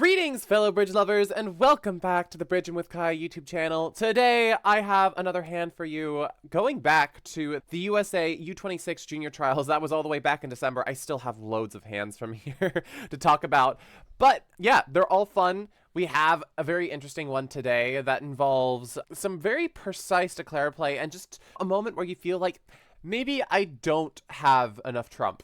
Greetings, fellow bridge lovers, and welcome back to the Bridging with Kai YouTube channel. Today, I have another hand for you. Going back to the USA U26 Junior Trials, that was all the way back in December. I still have loads of hands from here to talk about. But yeah, they're all fun. We have a very interesting one today that involves some very precise declare play and just a moment where you feel like, maybe I don't have enough trump.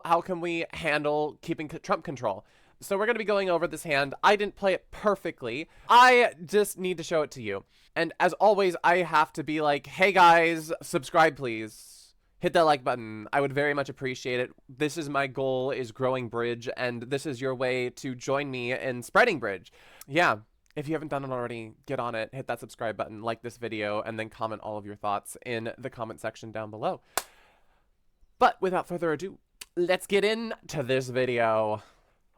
How can we handle keeping trump control? So we're going to be going over this hand. I didn't play it perfectly. I just need to show it to you. And as always, I have to be like, hey guys, subscribe please. Hit that like button. I would very much appreciate it. This is my goal, is growing bridge, and this is your way to join me in spreading bridge. Yeah, if you haven't done it already, get on it, hit that subscribe button, like this video, and then comment all of your thoughts in the comment section down below. But without further ado, let's get into this video.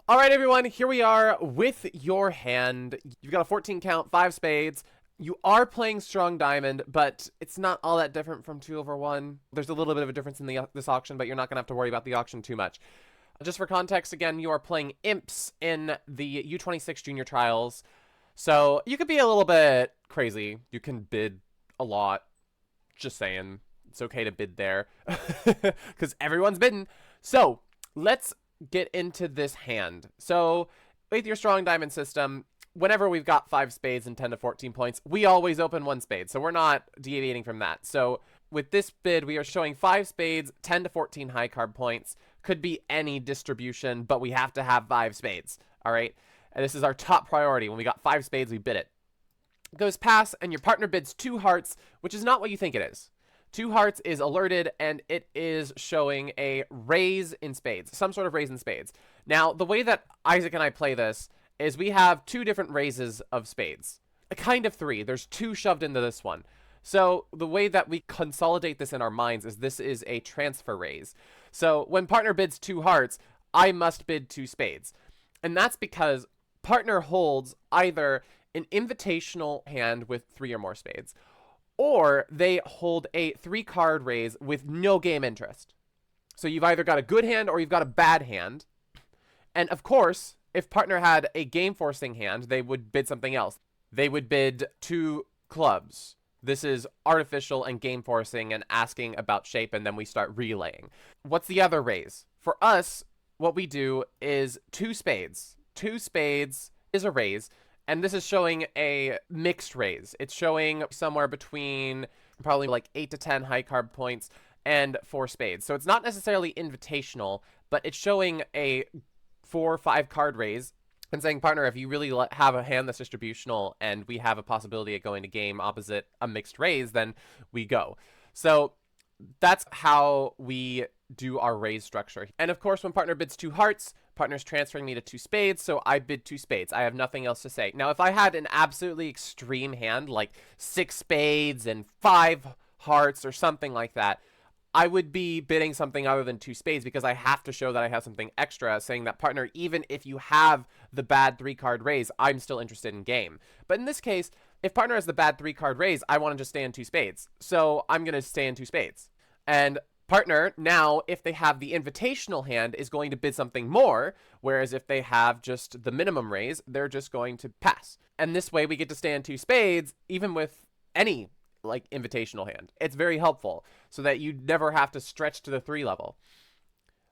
All right, everyone, here we are with your hand. You've got a 14 count, 5 spades. You are playing strong diamond, but it's not all that different from 2/1. There's a little bit of a difference in this auction, but you're not going to have to worry about the auction too much. Just for context, again, you are playing imps in the U26 Junior Trials. So you could be a little bit crazy. You can bid a lot. Just saying. It's okay to bid there because everyone's bidding. So let's get into this hand. So with your strong diamond system, whenever we've got 5 spades and 10 to 14 points, we always open 1 spade. So we're not deviating from that. So with this bid, we are showing 5 spades, 10 to 14 high card points. Could be any distribution, but we have to have 5 spades. All right. And this is our top priority. When we got 5 spades, we bid it. It goes pass, and your partner bids 2 hearts, which is not what you think it is. 2 hearts is alerted, and it is showing a raise in spades, some sort of raise in spades. Now, the way that Isaac and I play this is we have 2 different raises of spades. A kind of 3. There's 2 shoved into this one. So the way that we consolidate this in our minds is this is a transfer raise. So when partner bids 2 hearts, I must bid 2 spades. And that's because partner holds either an invitational hand with 3 or more spades, or they hold a 3-card raise with no game interest. So you've either got a good hand or you've got a bad hand. And of course, if partner had a game-forcing hand, they would bid something else. They would bid 2 clubs. This is artificial and game-forcing and asking about shape, and then we start relaying. What's the other raise? For us, what we do is 2 spades. 2 spades is a raise. And this is showing a mixed raise. It's showing somewhere between probably like 8 to 10 high card points and 4 spades. So it's not necessarily invitational, but it's showing a 4 or 5 card raise and saying, partner, if you really have a hand that's distributional and we have a possibility of going to game opposite a mixed raise, then we go. So that's how we do our raise structure. And of course, when partner bids 2 hearts, partner's transferring me to 2 spades, so I bid 2 spades. I have nothing else to say. Now, if I had an absolutely extreme hand, like 6 spades and 5 hearts or something like that, I would be bidding something other than 2 spades because I have to show that I have something extra, saying that, partner, even if you have the bad 3-card raise, I'm still interested in game. But in this case, if partner has the bad 3-card raise, I want to just stay in 2 spades. So I'm going to stay in 2 spades. And partner, now, if they have the invitational hand, is going to bid something more, whereas if they have just the minimum raise, they're just going to pass. And this way we get to stay in 2 spades, even with any like invitational hand. It's very helpful so that you never have to stretch to the 3 level.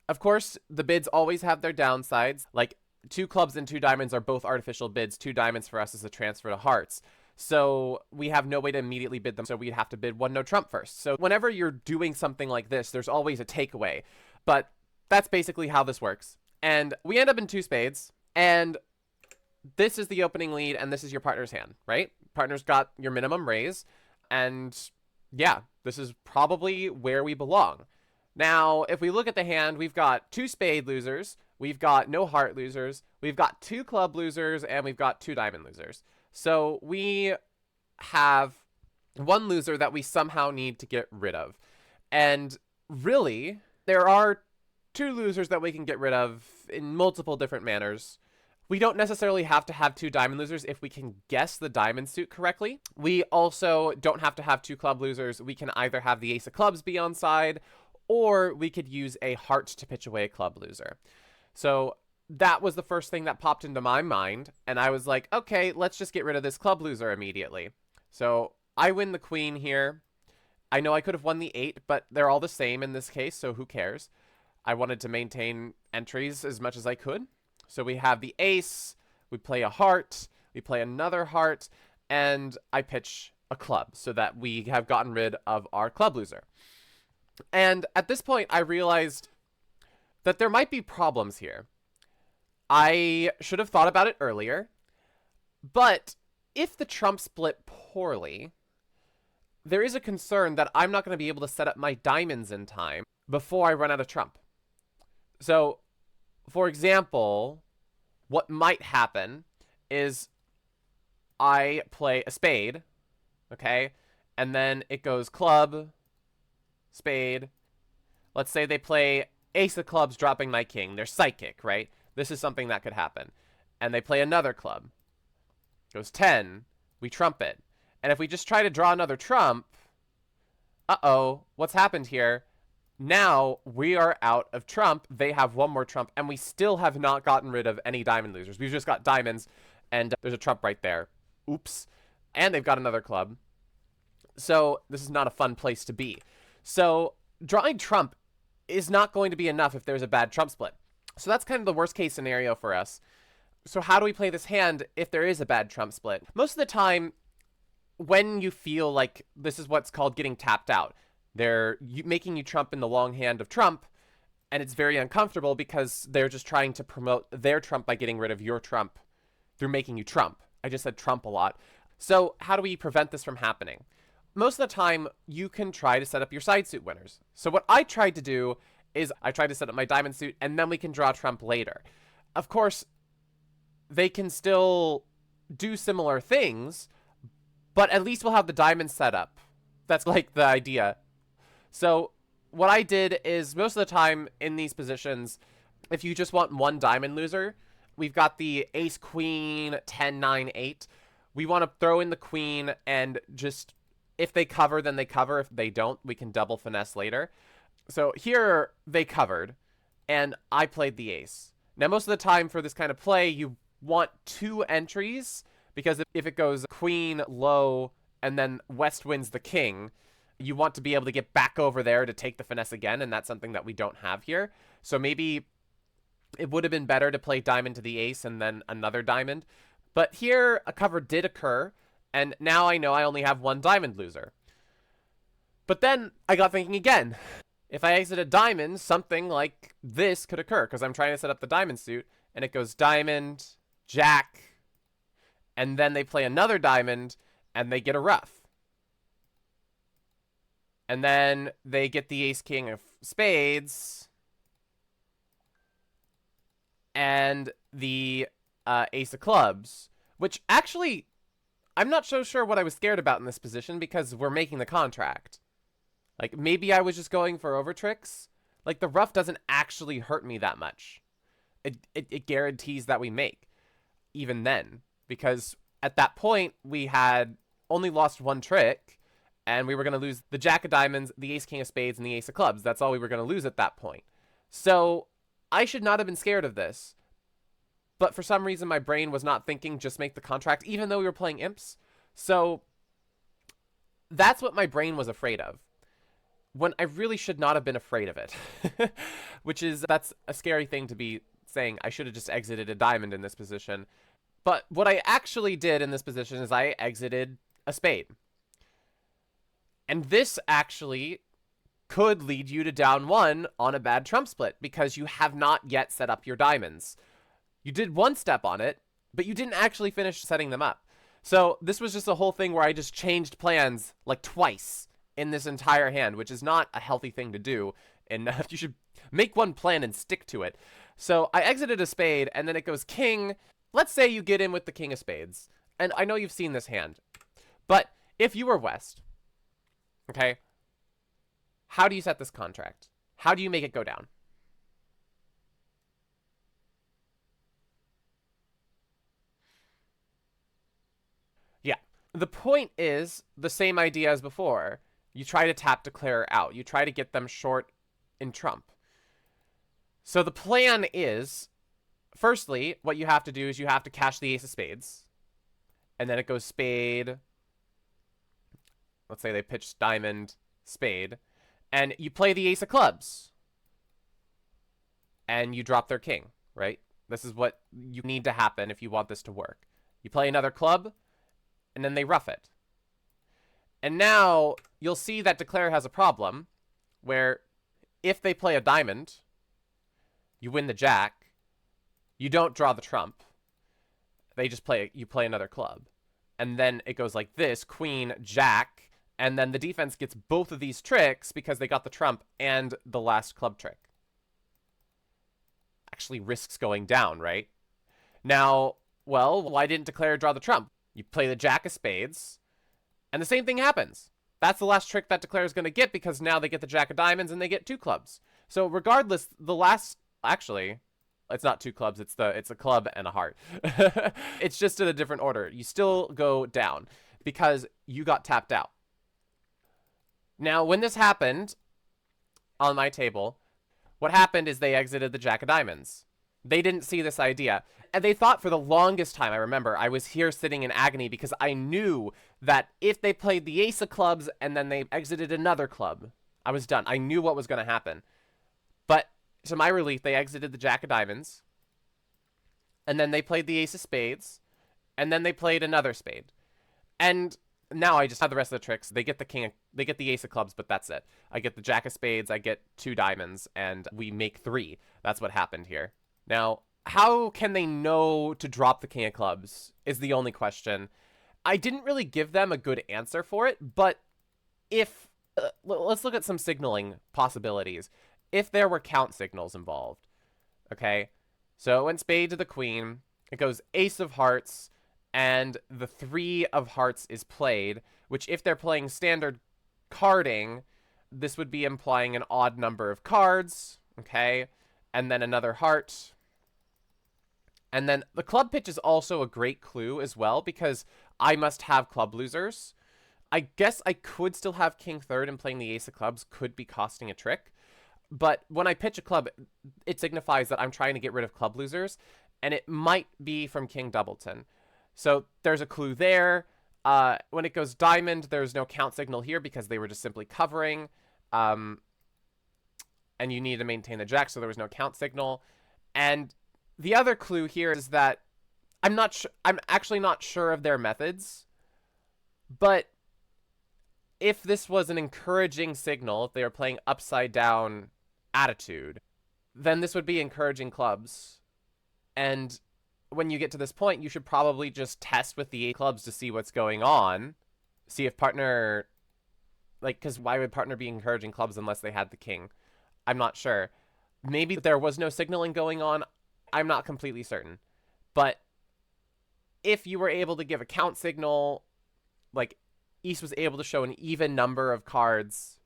Of course, the bids always have their downsides. Like 2 clubs and 2 diamonds are both artificial bids. 2 diamonds for us is a transfer to hearts. So we have no way to immediately bid them, so we'd have to bid 1 no trump first. So whenever you're doing something like this, there's always a takeaway. But that's basically how this works. And we end up in 2 spades, and this is the opening lead, and this is your partner's hand, right? Partner's got your minimum raise, and yeah, this is probably where we belong. Now, if we look at the hand, we've got 2 spade losers, we've got no heart losers, we've got 2 club losers, and we've got 2 diamond losers. So we have 1 loser that we somehow need to get rid of. And really, there are 2 losers that we can get rid of in multiple different manners. We don't necessarily have to have 2 diamond losers if we can guess the diamond suit correctly. We also don't have to have 2 club losers. We can either have the ace of clubs be on side, or we could use a heart to pitch away a club loser. So that was the first thing that popped into my mind, and I was like, okay, let's just get rid of this club loser immediately. So I win the queen here. I know I could have won the 8, but they're all the same in this case, so who cares? I wanted to maintain entries as much as I could. So we have the ace, we play a heart, we play another heart, and I pitch a club so that we have gotten rid of our club loser. And at this point, I realized that there might be problems here. I should have thought about it earlier, but if the trump split poorly, there is a concern that I'm not going to be able to set up my diamonds in time before I run out of trump. So, for example, what might happen is I play a spade, okay? And then it goes club, spade. Let's say they play ace of clubs dropping my king. They're psychic, right? This is something that could happen. And they play another club. Goes 10. We trump it. And if we just try to draw another trump, uh-oh, what's happened here? Now we are out of trump. They have one more trump, and we still have not gotten rid of any diamond losers. We've just got diamonds, and there's a trump right there. Oops. And they've got another club. So this is not a fun place to be. So drawing trump is not going to be enough if there's a bad trump split. So that's kind of the worst case scenario for us. So how do we play this hand if there is a bad trump split? Most of the time, when you feel like this is what's called getting tapped out, they're making you trump in the long hand of trump, and it's very uncomfortable because they're just trying to promote their trump by getting rid of your trump through making you trump. I just said trump a lot. So how do we prevent this from happening? Most of the time, you can try to set up your side suit winners. So what I tried to do is I tried to set up my diamond suit, and then we can draw trump later. Of course, they can still do similar things, but at least we'll have the diamond set up. That's like the idea. So what I did is most of the time in these positions, if you just want one diamond loser, we've got the ace, queen, 10, 9, 8. We want to throw in the queen and just, if they cover, then they cover. If they don't, we can double finesse later. So here they covered, and I played the ace. Now, most of the time for this kind of play, you want 2 entries, because if it goes queen, low, and then west wins the king, you want to be able to get back over there to take the finesse again, and that's something that we don't have here. So maybe it would have been better to play diamond to the ace and then another diamond. But here, a cover did occur, and now I know I only have 1 diamond loser. But then I got thinking again. If I exit a diamond, something like this could occur, because I'm trying to set up the diamond suit, and it goes diamond, jack, and then they play another diamond, and they get a ruff. And then they get the ace, king of spades, and the ace of clubs, which actually, I'm not so sure what I was scared about in this position, because we're making the contract. Like, maybe I was just going for over tricks. Like, the ruff doesn't actually hurt me that much. It guarantees that we make, even then. Because at that point, we had only lost 1 trick, and we were going to lose the jack of diamonds, the ace, king of spades, and the ace of clubs. That's all we were going to lose at that point. So, I should not have been scared of this. But for some reason, my brain was not thinking just make the contract, even though we were playing imps. So, that's what my brain was afraid of, when I really should not have been afraid of it. That's a scary thing to be saying. I should have just exited a diamond in this position. But what I actually did in this position is I exited a spade. And this actually could lead you to down 1 on a bad trump split, because you have not yet set up your diamonds. You did 1 step on it, but you didn't actually finish setting them up. So this was just a whole thing where I just changed plans like twice in this entire hand, which is not a healthy thing to do, and you should make one plan and stick to it. So I exited a spade, and then it goes king. Let's say you get in with the king of spades, and I know you've seen this hand, but if you were west, okay, how do you set this contract? How do you make it go down? Yeah, the point is the same idea as before. You try to tap declare out. You try to get them short in trump. So the plan is, firstly, what you have to do is you have to cash the ace of spades. And then it goes spade. Let's say they pitch diamond, spade. And you play the ace of clubs. And you drop their king, right? This is what you need to happen if you want this to work. You play another club, and then they rough it. And now you'll see that Declare has a problem where if they play a diamond, you win the jack, you don't draw the trump. They just you play another club. And then it goes like this, queen, jack, and then the defense gets both of these tricks because they got the trump and the last club trick. Actually risks going down, right? Now, well, why didn't Declare draw the trump? You play the jack of spades, and the same thing happens. That's the last trick that Declare is going to get because now they get the jack of diamonds and they get two clubs. So regardless, the last... Actually, it's not two clubs. It's a club and a heart. It's just in a different order. You still go down because you got tapped out. Now, when this happened on my table, what happened is they exited the jack of diamonds. They didn't see this idea. And they thought for the longest time, I remember, I was here sitting in agony because I knew that if they played the ace of clubs and then they exited another club, I was done. I knew what was going to happen. But to my relief, they exited the jack of diamonds. And then they played the ace of spades. And then they played another spade. And now I just have the rest of the tricks. They get the king, they get the ace of clubs, but that's it. I get the jack of spades, I get two diamonds, and we make three. That's what happened here. Now, how can they know to drop the king of clubs is the only question. I didn't really give them a good answer for it, but if... let's look at some signaling possibilities. If there were count signals involved, okay? So it went spade to the queen. It goes ace of hearts, and the three of hearts is played, which if they're playing standard carding, this would be implying an odd number of cards, okay? And then another heart. And then the club pitch is also a great clue as well, because I must have club losers. I guess I could still have king third, and playing the ace of clubs could be costing a trick. But when I pitch a club, it signifies that I'm trying to get rid of club losers, and it might be from king doubleton. So there's a clue there. When it goes diamond, there's no count signal here because they were just simply covering. And you need to maintain the jack, so there was no count signal. And the other clue here is that I'm actually not sure of their methods, but if this was an encouraging signal, if they were playing upside down attitude, then this would be encouraging clubs. And when you get to this point, you should probably just test with the 8 clubs to see what's going on. See if partner, like, because why would partner be encouraging clubs unless they had the king? I'm not sure. Maybe there was no signaling going on. I'm not completely certain. But if you were able to give a count signal, like East was able to show an even number of cards,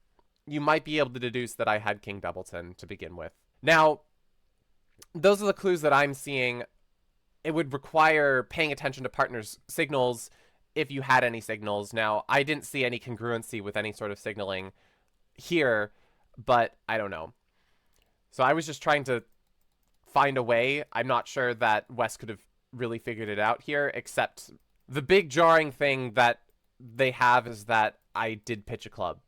you might be able to deduce that I had king doubleton to begin with. Now, those are the clues that I'm seeing. It would require paying attention to partners' signals if you had any signals. Now, I didn't see any congruency with any sort of signaling here, but I don't know. So I was just trying to find a way. I'm not sure that West could have really figured it out here, except the big jarring thing that they have is that I did pitch a club.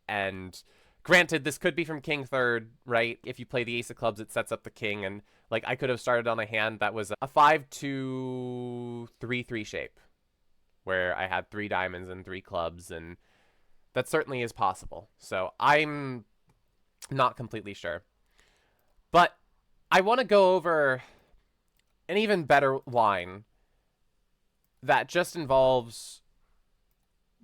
And granted, this could be from king third, right? If you play the ace of clubs, it sets up the king, and like I could have started on a hand that was a 5-2-3-3 shape, where I had 3 diamonds and 3 clubs, and that certainly is possible. So I'm not completely sure. But I want to go over an even better line that just involves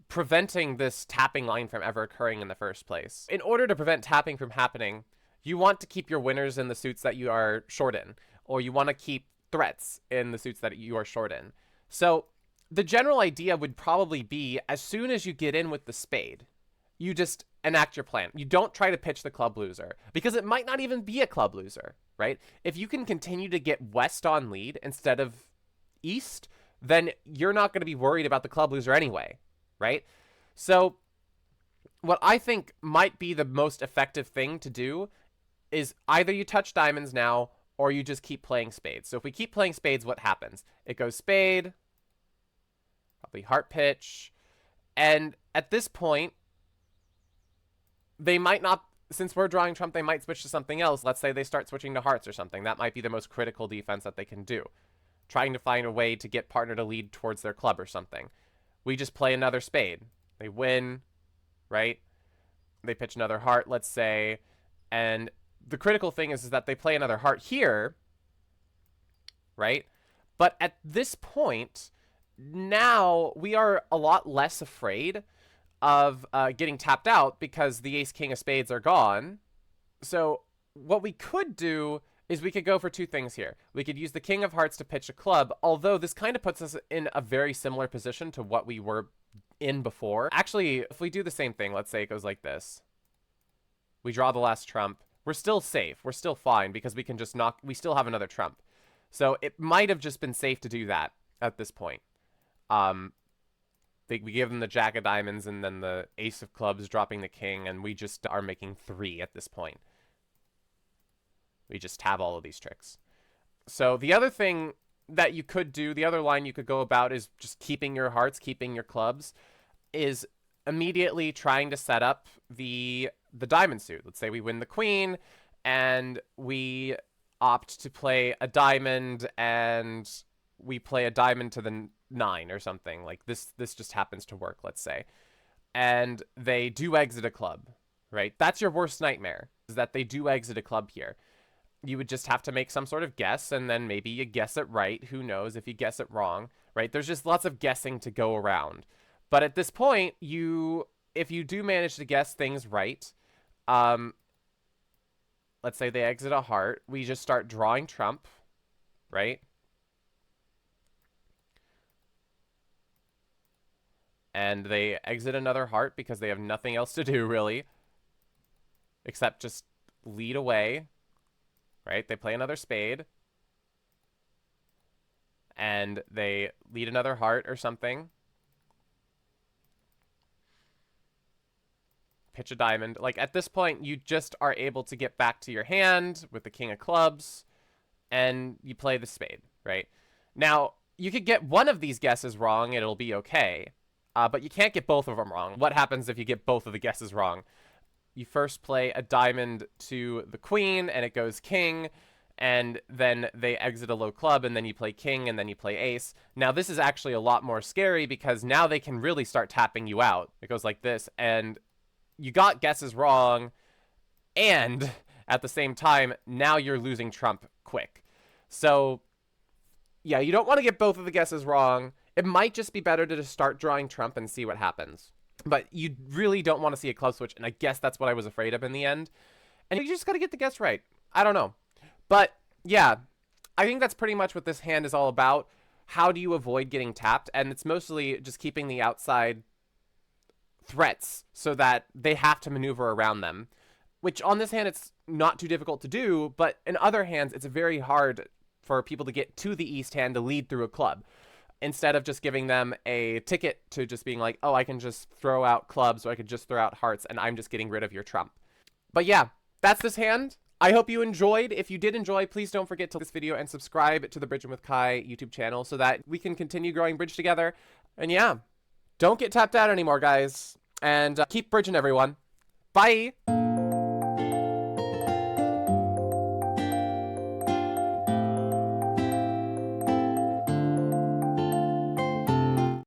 preventing this tapping line from ever occurring in the first place. In order to prevent tapping from happening, you want to keep your winners in the suits that you are short in, or you want to keep threats in the suits that you are short in. So the general idea would probably be, as soon as you get in with the spade, you just enact your plan. You don't try to pitch the club loser, because it might not even be a club loser, right? If you can continue to get West on lead instead of East, then you're not going to be worried about the club loser anyway, right? So what I think might be the most effective thing to do is either you touch diamonds now, or you just keep playing spades. So if we keep playing spades, what happens? It goes spade, probably heart pitch, and at this point, they might not, since we're drawing trump, they might switch to something else. Let's say they start switching to hearts or something. That might be the most critical defense that they can do. Trying to find a way to get partner to lead towards their club or something. We just play another spade. They win, right? They pitch another heart, let's say, and the critical thing is that they play another heart here, right? But at this point, now we are a lot less afraid of getting tapped out because the ace king of spades are gone. So what we could do is we could go for two things here. We could use the king of hearts to pitch a club, although this kind of puts us in a very similar position to what we were in before. Actually, if we do the same thing, let's say it goes like this. We draw the last trump. We're still safe. We're still fine because we can just knock, we still have another trump. So it might have just been safe to do that at this point. We give them the jack of diamonds and then the ace of clubs dropping the king, and we just are making 3 at this point. We just have all of these tricks. So the other thing that you could do, the other line you could go about is just keeping your hearts, keeping your clubs, is immediately trying to set up the diamond suit. Let's say we win the queen and we opt to play a diamond and we play a diamond to the 9 or something. Like this just happens to work, let's say. And they do exit a club, right? That's your worst nightmare, is that they do exit a club here. You would just have to make some sort of guess, and then maybe you guess it right. Who knows if you guess it wrong, right? There's just lots of guessing to go around. But at this point, if you do manage to guess things right, let's say they exit a heart, we just start drawing trump, right? And they exit another heart because they have nothing else to do, really, except just lead away. Right? They play another spade. And they lead another heart or something. Pitch a diamond. Like, at this point, you just are able to get back to your hand with the king of clubs. And you play the spade, right? Now, you could get one of these guesses wrong and it'll be okay. But you can't get both of them wrong. What happens if you get both of the guesses wrong? You first play a diamond to the queen, and it goes king, and then they exit a low club, and then you play king, and then you play ace. Now, this is actually a lot more scary because now they can really start tapping you out. It goes like this, and you got guesses wrong, and at the same time, now you're losing trump quick. So, yeah, you don't want to get both of the guesses wrong. It might just be better to just start drawing trump and see what happens. But you really don't want to see a club switch, and I guess that's what I was afraid of in the end. And you just got to get the guess right. I don't know. But, yeah, I think that's pretty much what this hand is all about. How do you avoid getting tapped? And it's mostly just keeping the outside threats so that they have to maneuver around them. Which, on this hand, it's not too difficult to do, but in other hands, it's very hard for people to get to the east hand to lead through a club. Instead of just giving them a ticket to just being like, oh, I can just throw out clubs, or I could just throw out hearts, and I'm just getting rid of your trump. But yeah, that's this hand. I hope you enjoyed. If you did enjoy, please don't forget to like this video and subscribe to the Bridging with Kai YouTube channel so that we can continue growing Bridge together. And yeah, don't get tapped out anymore, guys. And keep bridging, everyone. Bye!